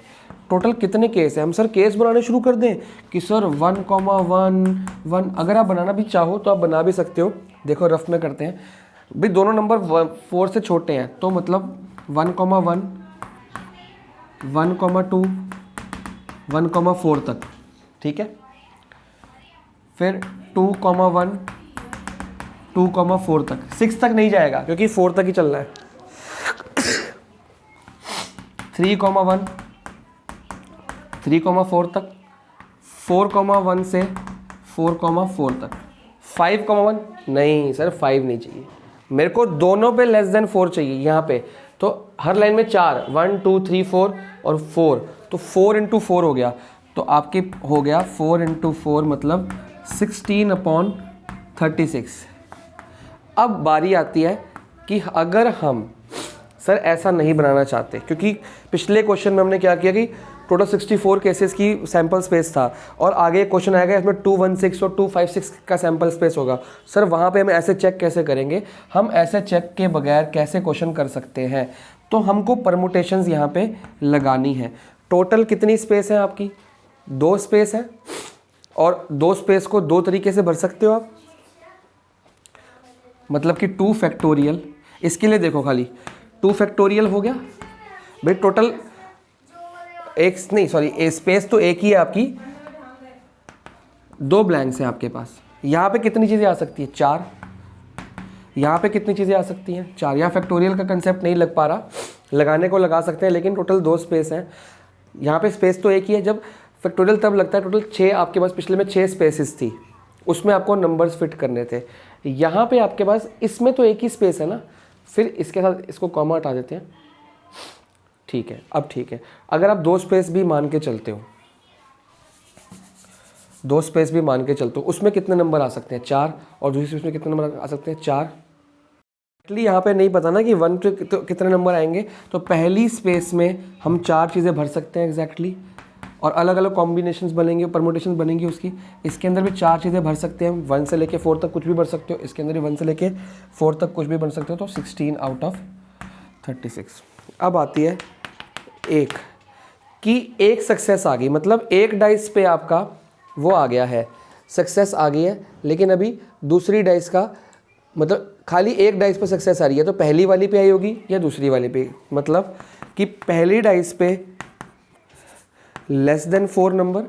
टोटल कितने केस है, हम सर केस बनाने शुरू कर दें कि सर 1,1,1, अगर आप बनाना भी चाहो तो आप बना भी सकते हो। देखो रफ में करते हैं भाई, दोनों नंबर 4 से छोटे हैं, तो मतलब 1,1, 1,2, 1,4 तक, ठीक है। फिर 2,1, 2,4 तक, 6 तक नहीं जाएगा क्योंकि 4 तक ही चलना है। 3,1, 3,4 तक, 4,1 से 4,4 तक, 5,1 नहीं सर 5 नहीं चाहिए, मेरे को दोनों पे लेस देन 4 चाहिए यहाँ पे। तो हर लाइन में 4, 1 2 3 4 और 4, तो 4 इंटू 4 हो गया, तो आपके हो गया 4 इंटू 4 मतलब 16/36। अब बारी आती है कि अगर हम सर ऐसा नहीं बनाना चाहते, क्योंकि पिछले क्वेश्चन में हमने क्या किया कि टोटल 64 केसेस की सैंपल स्पेस था, और आगे क्वेश्चन आएगा इसमें 216 और 256 का सैंपल स्पेस होगा। सर वहाँ पे हम ऐसे चेक कैसे करेंगे, हम ऐसे चेक के बगैर कैसे क्वेश्चन कर सकते हैं, तो हमको परमुटेशंस यहाँ पे लगानी है। टोटल कितनी स्पेस है आपकी, 2 स्पेस है, और 2 स्पेस को 2 तरीके से भर सकते हो आप, मतलब कि 2 फैक्टोरियल। इसके लिए देखो खाली 2 फैक्टोरियल हो गया भाई, टोटल एक नहीं सॉरी स्पेस तो एक ही है आपकी, 2 ब्लैंक्स हैं आपके पास। यहाँ पे कितनी चीज़ें आ सकती है, 4, यहाँ पे कितनी चीज़ें आ सकती हैं, 4। यहाँ फैक्टोरियल का कंसेप्ट नहीं लग पा रहा, लगाने को लगा सकते हैं, लेकिन टोटल 2 स्पेस हैं। यहाँ पे स्पेस तो एक ही है, जब फैक्टोरियल तब लगता है टोटल 6 आपके पास, पिछले में 6 स्पेसिस थी, उसमें आपको नंबर्स फिट करने थे। यहाँ पे आपके पास इसमें तो एक ही स्पेस है ना, फिर इसके साथ इसको कॉमा हटा देते हैं, ठीक है। अब ठीक है, अगर आप 2 स्पेस भी मान के चलते हो, 2 स्पेस भी मान के चलते हो, उसमें कितने नंबर आ सकते हैं, 4, और दूसरी स्पेस में कितने नंबर आ सकते हैं, 4। एक्चुअली यहाँ पे नहीं पता ना कि 1 पे कितने नंबर आएंगे, तो पहली स्पेस में हम 4 चीज़ें भर सकते हैं एग्जैक्टली, और अलग अलग कॉम्बिनेशंस बनेंगे, परमुटेशन बनेंगी उसकी। इसके अंदर भी 4 चीज़ें भर सकते हैं, 1 से लेके 4 तक कुछ भी भर सकते हो, इसके अंदर भी 1 से लेके 4 तक कुछ भी बन सकते हो, तो 16/36। अब आती है एक कि एक सक्सेस आ गई, मतलब एक डाइस पे आपका वो आ गया है, सक्सेस आ गई है, लेकिन अभी दूसरी डाइस का मतलब खाली एक डाइस पे सक्सेस आ रही है, तो पहली वाली पे आई होगी या दूसरी वाली पे, मतलब कि पहली डाइस पे लेस देन 4 नंबर,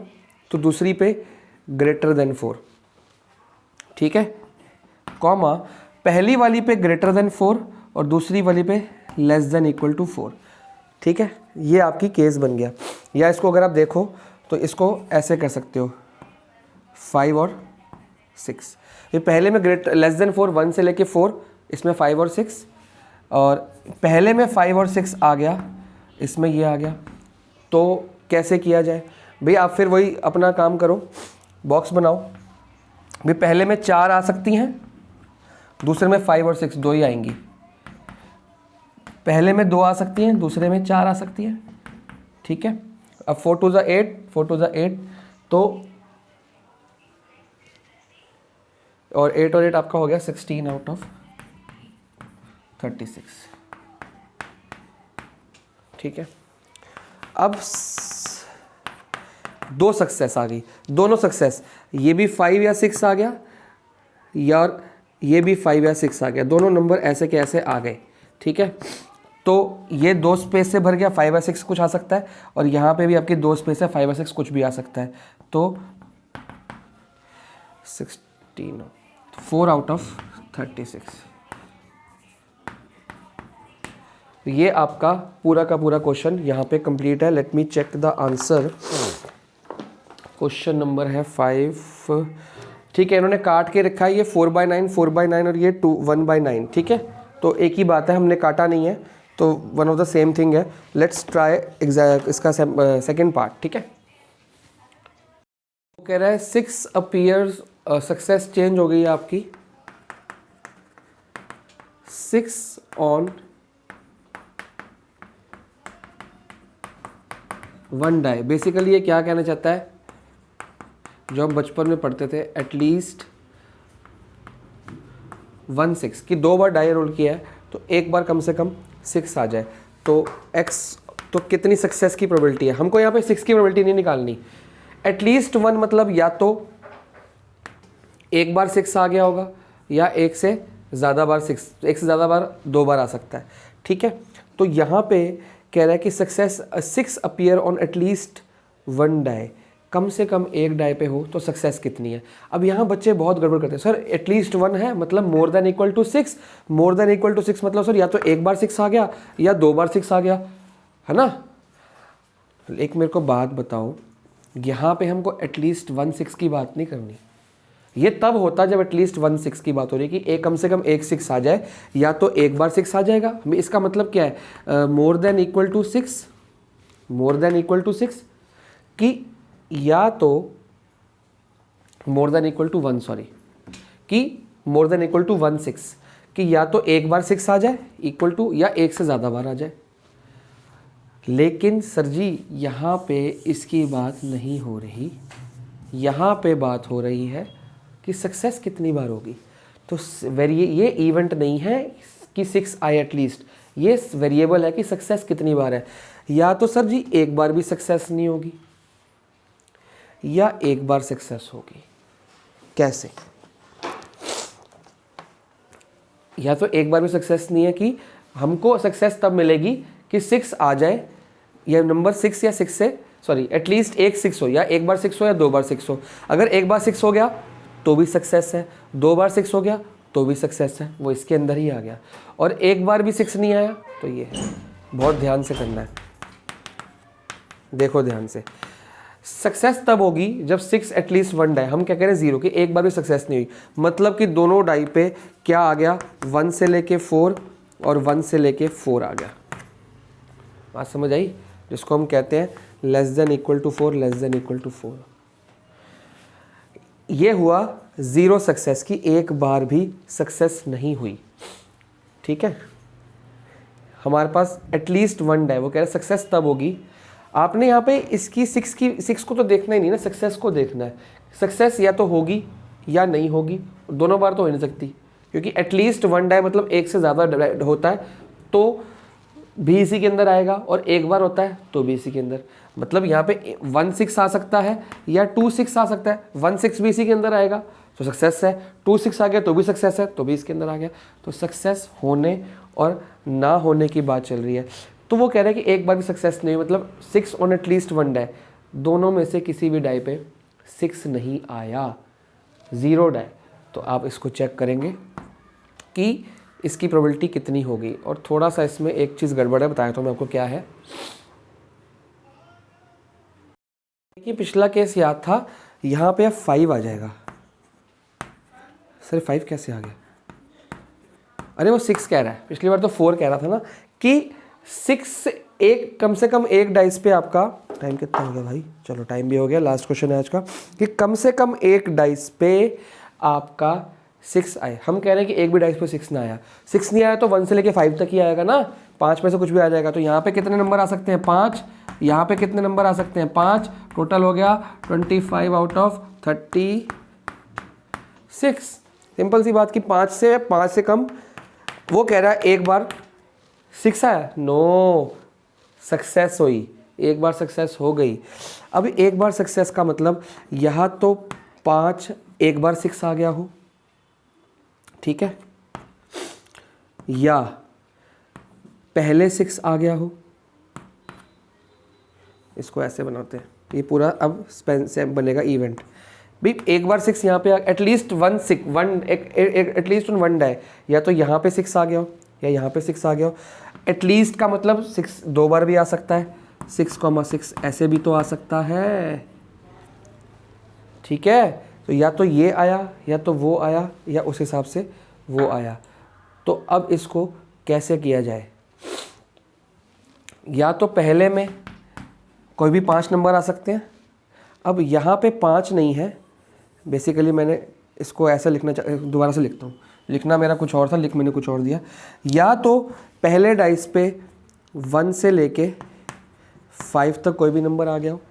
तो दूसरी पे ग्रेटर देन 4, ठीक है, कॉमा पहली वाली पे ग्रेटर देन 4 और दूसरी वाली पे लेस देन इक्वल टू 4, ठीक है। ये आपकी केस बन गया। या इसको अगर आप देखो तो इसको ऐसे कर सकते हो, 5 और 6, ये पहले में लेस देन 4, 1 से लेके 4, इसमें 5 और 6, और पहले में 5 और 6 आ गया, इसमें ये आ गया। तो कैसे किया जाए भाई, आप फिर वही अपना काम करो, बॉक्स बनाओ भाई, पहले में 4 आ सकती हैं, दूसरे में 5 और 6 दो ही आएंगी, पहले में 2 आ सकती हैं, दूसरे में 4 आ सकती है, ठीक है। अब 4 2 ज़ा 8, 4 2 ज़ा 8, तो और 8 और 8 आपका हो गया 16/36, ठीक है। अब 2 सक्सेस आ गई, दोनों सक्सेस, ये भी 5 या 6 आ गया, या ये भी 5 या 6 आ गया, दोनों नंबर ऐसे के ऐसे आ गए, ठीक है। तो ये 2 स्पेस से भर गया, 5 और 6 कुछ आ सकता है, और यहाँ पे भी आपकी 2 स्पेस है, 5 और 6 कुछ भी आ सकता है। तो 16, 4 आउट ऑफ 36। ये आपका पूरा का पूरा क्वेश्चन यहाँ पे कंप्लीट है। Let me check the answer. Question number है 5। ठीक है, इन्होंने काट के रखा है ये 4/9, 4/9 और ये 1/9। ठीक है, तो एक ही बात है, हमने काटा नहीं है, तो one of the same thing है। लेट्स ट्राई इसका सेकेंड पार्ट। ठीक है, वो कह रहा है 6 अपीयर्स, सक्सेस चेंज हो गई है आपकी 6 ऑन 1 डाई। बेसिकली ये क्या कहना चाहता है, जो हम बचपन में पढ़ते थे, एटलीस्ट 1 6 कि 2 बार डाई रोल किया है तो एक बार कम से कम 6 आ जाए। तो x, तो कितनी सक्सेस की प्रोबेबिलिटी है, हमको यहाँ पे 6 की प्रोबेबिलिटी नहीं निकालनी। एटलीस्ट 1 मतलब या तो एक बार 6 आ गया होगा, या एक से ज़्यादा बार 6, एक से ज़्यादा बार 2 बार आ सकता है। ठीक है, तो यहाँ पे कह रहा है कि success 6 appear on at least 1 die, कम से कम एक डाई पे हो तो सक्सेस कितनी है। अब यहाँ बच्चे बहुत गड़बड़ करते हैं, सर एटलीस्ट 1 है मतलब more than equal to 6, more than equal to 6 मतलब सर या तो एक बार 6 आ गया या 2 बार 6 आ गया, है ना। एक मेरे को बात बताओ, यहाँ पे हमको एटलीस्ट 1 6 की बात नहीं करनी। ये तब होता जब एटलीस्ट 1 6 की बात हो रही है कि एक कम से कम एक 6 आ जाए, या तो एक बार 6 आ जाएगा। इसका मतलब क्या है, more than equal to 6, more than equal to 6 कि या तो more than equal to 1, sorry, कि मोर देन इक्वल टू 1 6 कि या तो एक बार 6 आ जाए इक्वल टू, या एक से ज़्यादा बार आ जाए। लेकिन सर जी यहाँ पे इसकी बात नहीं हो रही, यहाँ पे बात हो रही है कि सक्सेस कितनी बार होगी। तो ये इवेंट नहीं है कि 6 आए एटलीस्ट, ये वेरिएबल है कि सक्सेस कितनी बार है। या तो सर जी एक बार भी सक्सेस नहीं होगी, या एक बार सक्सेस होगी। कैसे? या तो एक बार भी सक्सेस नहीं है कि हमको सक्सेस तब मिलेगी कि 6 आ जाए, या नंबर 6 या 6 से, सॉरी, एटलीस्ट एक 6 हो, या एक बार 6 हो या 2 बार 6 हो। अगर एक बार 6 हो गया तो भी सक्सेस है, 2 बार 6 हो गया तो भी सक्सेस है, वो इसके अंदर ही आ गया। और एक बार भी 6 नहीं आया तो ये है। बहुत ध्यान से करना है, देखो ध्यान से। सक्सेस तब होगी जब 6 एटलीस्ट 1 डाई, हम क्या कह रहे हैं 0, कि एक बार भी सक्सेस नहीं हुई, मतलब कि दोनों डाई पे क्या आ गया, 1 से लेके 4 और 1 से लेके 4 आ गया। बात समझ आई, जिसको हम कहते हैं less than equal to 4, less than equal to 4। ये हुआ 0 सक्सेस की, एक बार भी सक्सेस नहीं हुई। ठीक है, हमारे पास एटलीस्ट 1 डाई, वो कह रहे सक्सेस तब होगी। आपने यहाँ पे इसकी 6 को तो देखना ही नहीं ना, सक्सेस को देखना है। सक्सेस या तो होगी या नहीं होगी, दोनों बार तो हो नहीं सकती, क्योंकि एटलीस्ट 1 डाई मतलब एक से ज़्यादा होता है तो भी इसी के अंदर आएगा, और एक बार होता है तो भी इसी के अंदर। मतलब यहाँ पे 1 6 आ सकता है या 2 6 आ सकता है, 1 6 भी इसी के अंदर आएगा तो सक्सेस है, 2 6 आ गया तो भी सक्सेस है, तो भी इसके अंदर आ गया। तो सक्सेस होने और ना होने की बात चल रही है। तो वो कह रहे हैं कि एक बार भी सक्सेस नहीं, मतलब 6 ऑन एटलीस्ट 1 डाई, दोनों में से किसी भी डाई पे 6 नहीं आया, 0 डाई। तो आप इसको चेक करेंगे कि इसकी प्रोबेबिलिटी कितनी होगी। और थोड़ा सा इसमें एक चीज़ गड़बड़ है, बताया तो मैं आपको क्या है। देखिए पिछला केस याद था, यहाँ पे 5 आ जाएगा। सर 5 कैसे आ गया? अरे वो 6 कह रहा है, पिछली बार तो 4 कह रहा था ना, कि 6 एक कम से कम एक डाइस पे आपका, टाइम कितना हो गया भाई, चलो टाइम भी हो गया, लास्ट क्वेश्चन है आज का, कि कम से कम एक डाइस पे आपका 6 आए। हम कह रहे हैं कि एक भी डाइस पे 6 ना आया, 6 नहीं आया तो 1 से लेके 5 तक ही आएगा ना, 5 में से कुछ भी आ जाएगा। तो यहाँ पे कितने नंबर आ सकते हैं? 5। यहाँ पे कितने नंबर आ सकते हैं? 5। टोटल हो गया 25 आउट ऑफ 36। सिंपल सी बात कि 5 से कम। वो कह रहा है एक बार 6 आया, नो, सक्सेस हुई, एक बार सक्सेस हो गई। अब एक बार सक्सेस का मतलब यहाँ तो 5 एक बार 6 आ गया हो, ठीक है, या पहले 6 आ गया हो, इसको ऐसे बनाते हैं, ये पूरा अब स्पेन से बनेगा इवेंट। भाई एक बार 6 यहाँ पे एटलीस्ट एटलीस्ट वन डाई, या तो यहाँ पे 6 आ गया हो या यहाँ पे 6 आ गया हो। एटलीस्ट का मतलब 6 दो बार भी आ सकता है, 6,6 ऐसे भी तो आ सकता है, ठीक है। तो या तो ये आया या तो वो आया या उस हिसाब से वो आया। तो अब इसको कैसे किया जाए, या तो पहले में कोई भी 5 नंबर आ सकते हैं। अब यहाँ पे 5 नहीं है, बेसिकली मैंने इसको ऐसा लिखना दोबारा से लिखता हूँ, लिखना मेरा कुछ और था, लिख मैंने कुछ और दिया। या तो पहले डाइस पे 1 से लेके 5 तक कोई भी नंबर आ गया हो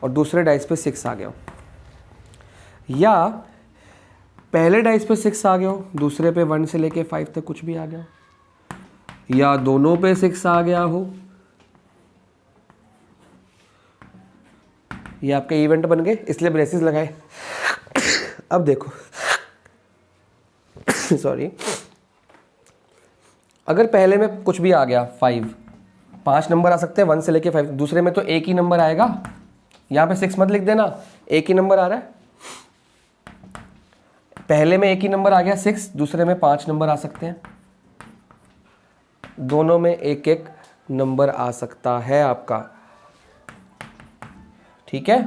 और दूसरे डाइस पे 6 आ गया हो, या पहले डाइस पे 6 आ गया हो, दूसरे पे 1 से लेके 5 तक कुछ भी आ गया हो, या दोनों पे 6 आ गया हो। ये आपके इवेंट बन गए, इसलिए ब्रेसेस लगाए। अब देखो सॉरी, अगर पहले में कुछ भी आ गया 5 नंबर आ सकते हैं 1 से लेके 5, दूसरे में तो एक ही नंबर आएगा। यहाँ पे 6 मत लिख देना, एक ही नंबर आ रहा है। पहले में एक ही नंबर आ गया 6, दूसरे में 5 नंबर आ सकते हैं, दोनों में एक एक नंबर आ सकता है आपका, ठीक है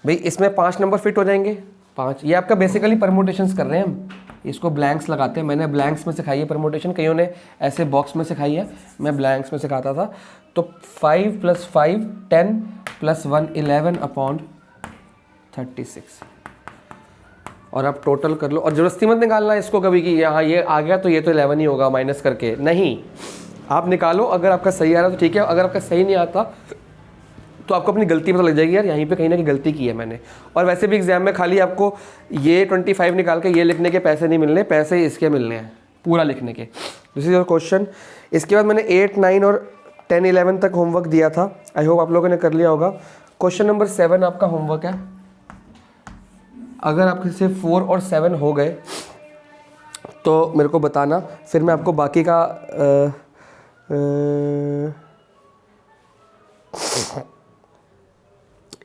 भाई। इसमें 5 नंबर फिट हो जाएंगे, 5। ये आपका बेसिकली परमुटेशंस कर रहे हैं हम, इसको ब्लैंक्स लगाते हैं। मैंने ब्लैंक्स में सिखाई है परमुटेशन, कईयों ने ऐसे बॉक्स में सिखाई है, मैं ब्लैंक्स में सिखाता था। तो 5 + 5 10 + 1 11/36, और आप टोटल कर लो। और जबरदस्ती मत निकालना इसको कभी कि यहाँ ये आ गया तो ये तो 11 ही होगा माइनस करके, नहीं, आप निकालो। अगर आपका सही आ रहा है तो ठीक है, अगर आपका सही नहीं आता तो आपको अपनी गलती पता लग जाएगी, यार यहीं पे कहीं ना कहीं गलती की है मैंने। और वैसे भी एग्जाम में खाली आपको ये 25 निकाल के ये लिखने के पैसे नहीं मिलने, पैसे इसके मिलने हैं पूरा लिखने के। This is your question. इसके बाद मैंने 8, 9 और 10, 11 तक होमवर्क दिया था, आई होप आप लोगों ने कर लिया होगा। क्वेश्चन नंबर 7 आपका होमवर्क है। अगर आपके से 4 और 7 हो गए तो मेरे को बताना, फिर मैं आपको बाकी का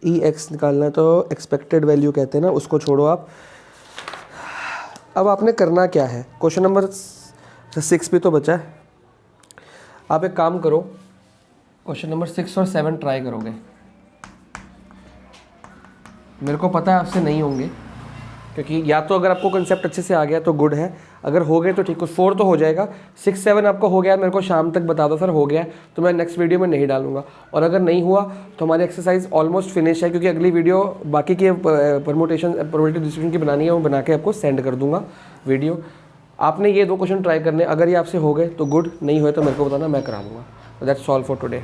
EX निकालना है, तो एक्सपेक्टेड वैल्यू कहते हैं ना, उसको छोड़ो आप। अब आपने करना क्या है, क्वेश्चन नंबर 6 भी तो बचा है। आप एक काम करो, क्वेश्चन नंबर 6 और 7 ट्राई करोगे। मेरे को पता है आपसे नहीं होंगे, क्योंकि या तो अगर आपको कंसेप्ट अच्छे से आ गया तो गुड है, अगर हो गए तो ठीक है, 4 तो हो जाएगा। 6, 7 आपको हो गया, मेरे को शाम तक बता दो सर हो गया, तो मैं नेक्स्ट वीडियो में नहीं डालूंगा। और अगर नहीं हुआ तो हमारी एक्सरसाइज ऑलमोस्ट फिनिश है, क्योंकि अगली वीडियो बाकी के प्रोबेबिलिटी डिस्ट्रीब्यूशन की बनानी है, वो बना के आपको सेंड कर दूंगा वीडियो। आपने ये 2 क्वेश्चन ट्राई करने, अगर ये आपसे हो गए तो गुड, नहीं हुए तो मेरे को बताना, मैं करा दूँगा। That's all for today.